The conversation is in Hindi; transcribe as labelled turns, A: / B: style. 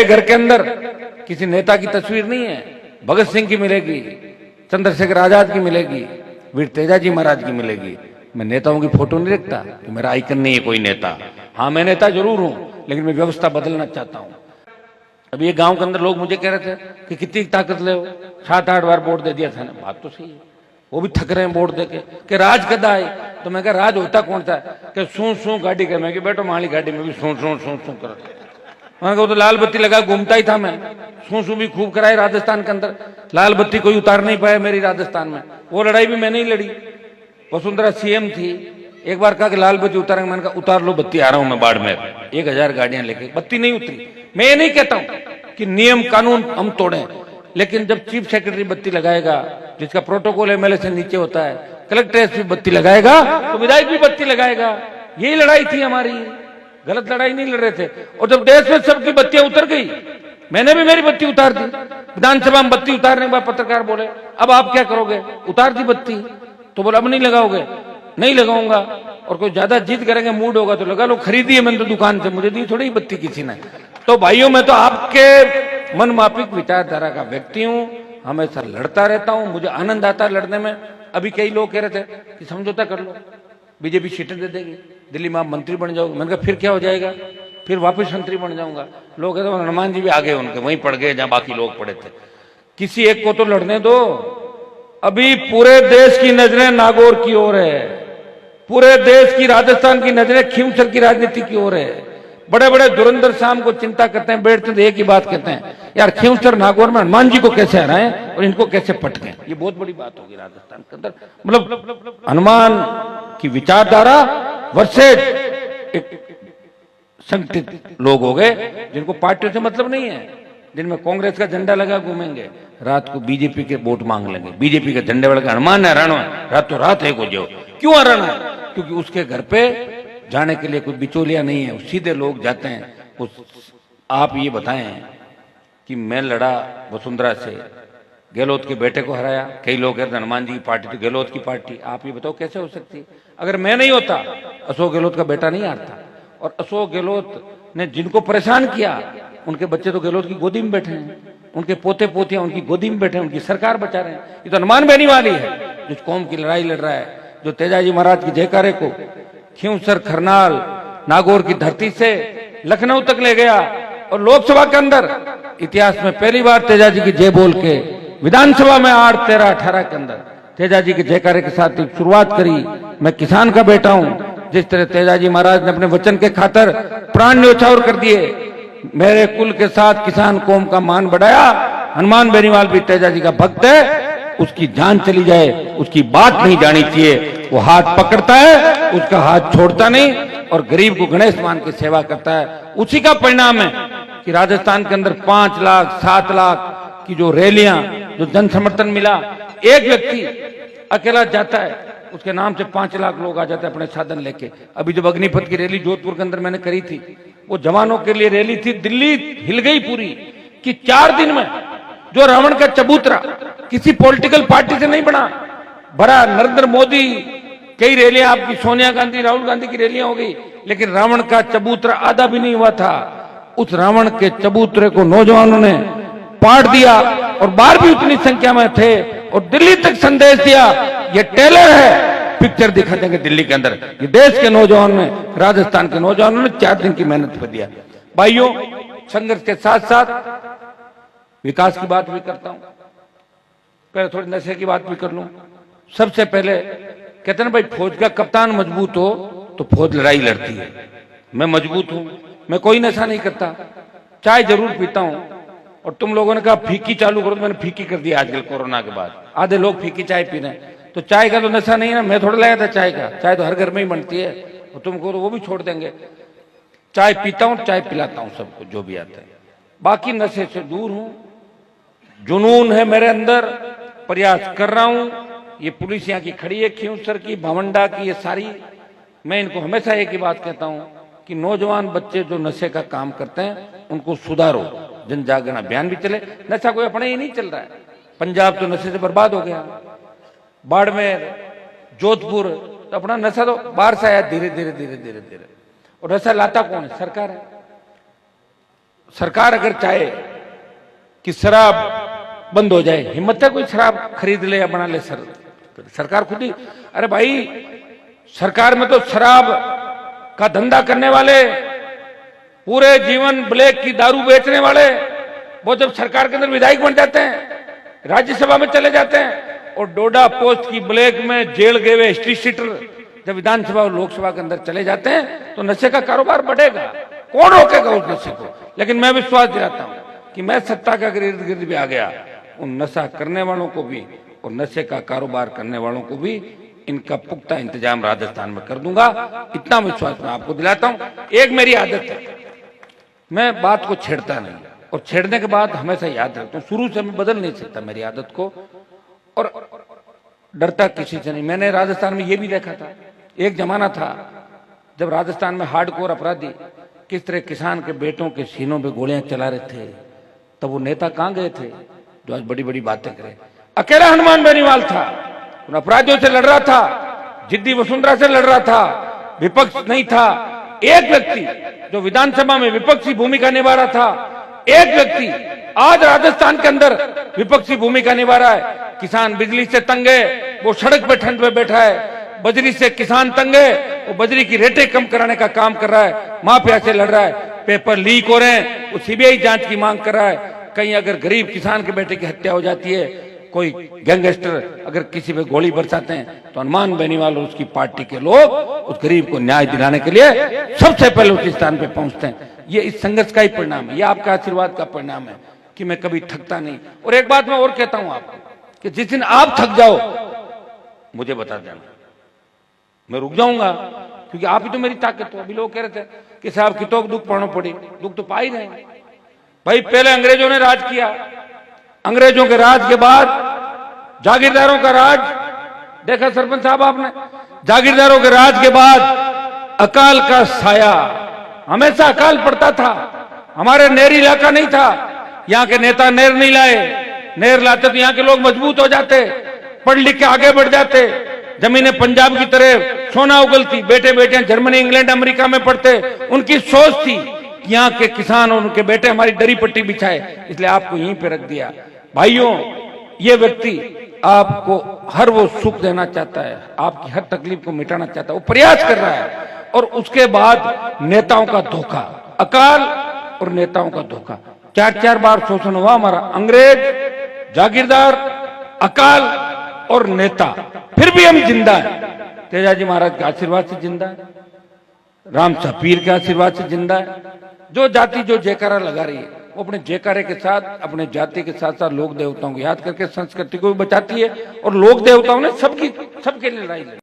A: मेरे घर के अंदर किसी नेता की तस्वीर नहीं है। भगत सिंह की मिलेगी, चंद्रशेखर आजाद की मिलेगी, वीर तेजाजी महाराज की मिलेगी। मैं नेताओं की फोटो नहीं रखता कि मेरा आइकन नहीं है कोई नेता। हाँ, मैं नेता जरूर हूं, लेकिन मैं व्यवस्था बदलना चाहता हूं। अभी ये गांव के अंदर लोग मुझे कह रहे थे कि कितनी ताकत ले हो, 7-8 बार वोट दे दिया था ना। बात तो सही है, वो भी थक रहे हैं वोट देके कि राज कदा आए। तो मैं कहा राज होता कौन था कि सू सू गाड़ी कर। मैं कि बैठो माली गाड़ी में भी सू सू सू सू कर। मैंने कहा तो लाल बत्ती लगा घूमता ही था मैं। सू सू भी खूब कराई राजस्थान के अंदर, लाल बत्ती कोई उतार नहीं पाया मेरी राजस्थान में। वो लड़ाई भी मैंने ही लड़ी। वसुंधरा सीएम थी, एक बार कहा कि लाल बत्ती उतारेंगे। मैंने कहा उतार लो बत्ती, आ रहा हूं मैं बाड़मेर, 1000 गाड़ियां लेके। बत्ती नहीं उतरी। मैं ये नहीं कहता हूं कि नियम कानून हम तोड़ें, लेकिन जब चीफ सेक्रेटरी बत्ती लगाएगा, जिसका प्रोटोकॉल एमएलए से नीचे होता है, कलेक्टर एसपी बत्ती लगाएगा तो विधायक भी बत्ती लगाएगा। यही लड़ाई थी हमारी, गलत लड़ाई नहीं लड़ रहे थे। और जब देश में सबकी बत्तियां उतर गई, मैंने भी मेरी बत्ती उतार दी। विधानसभा में बत्ती उतारने के बाद पत्रकार बोले अब आप क्या करोगे? उतार दी बत्ती। तो बोला अब नहीं लगाओगे? नहीं लगाऊंगा। और कोई ज्यादा जिद करेंगे, मूड होगा तो लगा लो। खरीदी है मैंने तो दुकान से, मुझे दी थोड़ी बत्ती किसी ने। तो भाइयों, मैं तो आपके मनमाफिक विचारधारा का व्यक्ति हूं, हमेशा लड़ता रहता हूं, मुझे आनंद आता है लड़ने में। अभी कई लोग कह रहे थे कि समझौता कर लो, बीजेपी सीटें दे देगी, दिल्ली में आप मंत्री बन जाओगे। मैंने कहा फिर क्या हो जाएगा? फिर वापस मंत्री बन जाऊंगा। लोग कहते हैं हनुमान जी भी आगे, उनके वहीं पड़ गए जहां बाकी लोग पड़े थे। किसी एक को तो लड़ने दो। अभी पूरे देश की नजरें नागौर की ओर है, पूरे देश की, राजस्थान की नजरें खींवसर की राजनीति की ओर है। बड़े बड़े धुरंधर शाम को चिंता करते हैं, बैठते हैं, एक ही बात कहते हैं, यार खींवसर नागौर में हनुमान जी को कैसे हराएं और इनको कैसे पटकें। ये बहुत बड़ी बात होगी राजस्थान के अंदर। मतलब हनुमान की विचारधारा वर्सेज एक संगठित लोग हो गए जिनको पार्टियों से मतलब नहीं है, जिनमें कांग्रेस का झंडा लगा घूमेंगे, रात को बीजेपी के वोट मांग लेंगे। बीजेपी के झंडे वाले हनुमान ने हराना है, रातों रात एक हो जाओ। क्यों हराना है? क्योंकि उसके घर पे जाने के लिए कोई बिचौलिया नहीं है, सीधे लोग जाते हैं। आप ये बताएं कि मैं लड़ा वसुंधरा से, गहलोत के बेटे को हराया। कई लोग कहते हैं हनुमान जी की पार्टी तो गहलोत की पार्टी। आप ये बताओ कैसे हो सकती है? अगर मैं नहीं होता, अशोक गहलोत का बेटा नहीं हारता। और अशोक गहलोत ने जिनको परेशान किया, उनके बच्चे तो गहलोत की गोदी में बैठे हैं, उनके पोते पोतियां उनकी गोदी में बैठे हैं, उनकी सरकार बचा रहे हैं। ये तो हनुमान बेनीवाली है जो कौम की लड़ाई लड़ रहा है, जो तेजाजी महाराज की जयकारे को खींवसर, खरनाल, नागौर की धरती से लखनऊ तक ले गया। और लोकसभा के अंदर इतिहास में पहली बार तेजाजी की जय बोल के विधानसभा में 8, 13, 18 के अंदर तेजाजी के जयकारे के साथ शुरुआत करी। मैं किसान का बेटा हूं। जिस तरह तेजाजी महाराज ने अपने वचन के खातर प्राण न्यौछावर कर दिए, मेरे कुल के साथ किसान कौम का मान बढ़ाया। हनुमान बेनीवाल भी तेजाजी का भक्त है। उसकी जान चली जाए, उसकी बात नहीं जानी चाहिए। वो हाथ पकड़ता है, उसका हाथ छोड़ता नहीं, और गरीब को गणेश मान के सेवा करता है। उसी का परिणाम है कि राजस्थान के अंदर 5 लाख 7 लाख की जो रैलियां, जो जन समर्थन मिला, एक व्यक्ति अकेला जाता है, उसके नाम से 5 लाख लोग आ जाते हैं अपने साधन लेके। अभी जब अग्निपथ की रैली जोधपुर के अंदर मैंने करी थी, वो जवानों के लिए रैली थी। दिल्ली हिल गई पूरी कि 4 दिन में जो रावण का चबूतरा किसी पॉलिटिकल पार्टी से नहीं बना, बड़ा नरेंद्र मोदी, कई रैलियां आपकी सोनिया गांधी, राहुल गांधी की रैलियां हो गई, लेकिन रावण का चबूतरा आधा भी नहीं हुआ था। उस रावण के चबूतरे को नौजवानों ने पाट दिया और बाहर भी उतनी संख्या में थे और दिल्ली तक संदेश दिया, ये टेलर है, पिक्चर दिखा देंगे दिल्ली के अंदर। ये देश के नौजवान ने, राजस्थान के नौजवानों ने 4 दिन की मेहनत कर दिया। भाइयों, संघर्ष के साथ साथ विकास की बात भी करता हूं। पहले थोड़ी नशे की बात भी कर लूं। सबसे पहले कहते हैं भाई, फौज का कप्तान मजबूत हो तो फौज लड़ाई लड़ती है। मैं मजबूत हूं, मैं कोई नशा नहीं करता, चाय जरूर पीता हूं। और तुम लोगों ने कहा फीकी चालू करो, तो मैंने फीकी कर दी आजकल कोरोना के बाद। आधे लोग फीकी चाय पी रहे हैं, तो चाय का तो नशा नहीं है ना। मैं थोड़ा लाया था चाय का, चाय तो हर घर में ही बनती है, और तुमको तो वो भी छोड़ देंगे। चाय पीता हूं, चाय पिलाता हूं सबको जो भी आता है। बाकी नशे से दूर हूं, जुनून है मेरे अंदर, प्रयास कर रहा हूं। ये पुलिस यहाँ की खड़ी है, खींवसर की, भावंडा की, ये सारी, मैं इनको हमेशा एक ही बात कहता हूं कि नौजवान बच्चे जो नशे का काम करते हैं उनको सुधारो। जन जागरण अभियान भी चले। नशा कोई अपने ही नहीं चल रहा है। पंजाब तो नशे से बर्बाद हो गया, बाड़मेर, जोधपुर, तो अपना नशा तो बाहर से आया धीरे धीरे धीरे धीरे धीरे। और नशा लाता कौन है? सरकार है। सरकार अगर चाहे कि शराब बंद हो जाए, हिम्मत है कोई शराब खरीद ले या बना ले? सरकार खुद ही, अरे भाई सरकार में तो शराब का धंधा करने वाले, पूरे जीवन ब्लैक की दारू बेचने वाले, वो जब सरकार के अंदर विधायक बन जाते हैं, राज्यसभा में चले जाते हैं, और डोडा पोस्ट की ब्लैक में जेल गए हुए स्ट्रीट सीटर जब विधानसभा और लोकसभा के अंदर चले जाते हैं, तो नशे का कारोबार बढ़ेगा। कौन रोकेगा उस नशे को? लेकिन मैं विश्वास दिलाता हूं कि मैं सत्ता का अगर इर्द गिर्द भी आ गया, उन नशा करने वालों को भी और नशे का कारोबार करने वालों को भी इनका पुख्ता इंतजाम राजस्थान में कर दूंगा। इतना विश्वास मैं आपको दिलाता हूं। एक मेरी आदत है, मैं बात को छेड़ता नहीं, और छेड़ने के बाद हमेशा याद रखता हूं। शुरू से मैं बदल नहीं सकता मेरी आदत को, और डरता किसी से नहीं। मैंने राजस्थान में ये भी देखा था, एक जमाना था जब राजस्थान में हार्डकोर अपराधी किस तरह किसान के बेटों के सीनों पे गोलियां चला रहे थे, तब वो नेता कहां गए थे जो आज बड़ी बड़ी बातें करे? अकेला हनुमान बेनीवाल था, उन अपराधियों से लड़ रहा था, जिद्दी वसुंधरा से लड़ रहा था, विपक्ष नहीं था। एक व्यक्ति जो विधानसभा में विपक्षी भूमिका निभा रहा था, एक व्यक्ति आज राजस्थान के अंदर विपक्षी भूमिका निभा रहा है। किसान बिजली से तंग है, वो सड़क पे ठंड में बैठा है। बजरी से किसान तंग है, वो बजरी की रेटें कम कराने का काम कर रहा है, माफिया से लड़ रहा है। पेपर लीक हो रहे हैं, वो सीबीआई जांच की मांग कर रहा है। कहीं अगर गरीब किसान के बेटे की हत्या हो जाती है, कोई गैंगस्टर अगर किसी पे गोली बरसाते हैं, तो हनुमान बेनीवाल और उसकी पार्टी के लोग उस गरीब को न्याय दिलाने के लिए सबसे पहले उस स्थान पे पहुंचते हैं। ये इस संघर्ष का ही परिणाम है, ये आपका आशीर्वाद का परिणाम है कि मैं कभी थकता नहीं। और एक बात मैं और कहता हूं आपको कि जिस दिन आप थक जाओ मुझे बता देना, मैं रुक जाऊंगा, क्योंकि आप ही तो मेरी ताकत हो। अभी लोग कह रहे थे कि साहब कितों दुख पड़ना पड़ी, दुख तो पा ही रहे हैं भाई। पहले अंग्रेजों ने राज किया, अंग्रेजों के राज के बाद जागीरदारों का राज देखा सरपंच साहब आपने, जागीरदारों के राज के बाद अकाल का साया, हमेशा अकाल पड़ता था। हमारे नहरी इलाका नहीं था, यहाँ के नेता नहर नहीं लाए, नहर लाते तो यहाँ के लोग मजबूत हो जाते, पढ़ लिख के आगे बढ़ जाते, जमीनें पंजाब की तरह सोना उगलती, बेटे बेटे जर्मनी इंग्लैंड अमेरिका में पढ़ते। उनकी सोच थी कि यहाँ के किसान और उनके बेटे हमारी दरी पट्टी बिछाए, इसलिए आपको यहीं पे रख दिया। भाइयों, ये व्यक्ति आपको हर वो सुख देना चाहता है, आपकी हर तकलीफ को मिटाना चाहता है, वो प्रयास कर रहा है। और उसके बाद नेताओं का धोखा, अकाल और नेताओं का धोखा, 4-4 बार शोषण हुआ हमारा। अंग्रेज, जागीरदार, अकाल और नेता, फिर भी हम जिंदा हैं। तेजाजी महाराज के आशीर्वाद से जिंदा है, राम पीर के आशीर्वाद से जिंदा है। जो जाति जो जयकारा लगा रही है, वो अपने जयकारे के साथ अपने जाति के साथ साथ लोक देवताओं को याद करके संस्कृति को भी बचाती है, और लोक देवताओं ने सबके लिए लड़ाई लड़ी।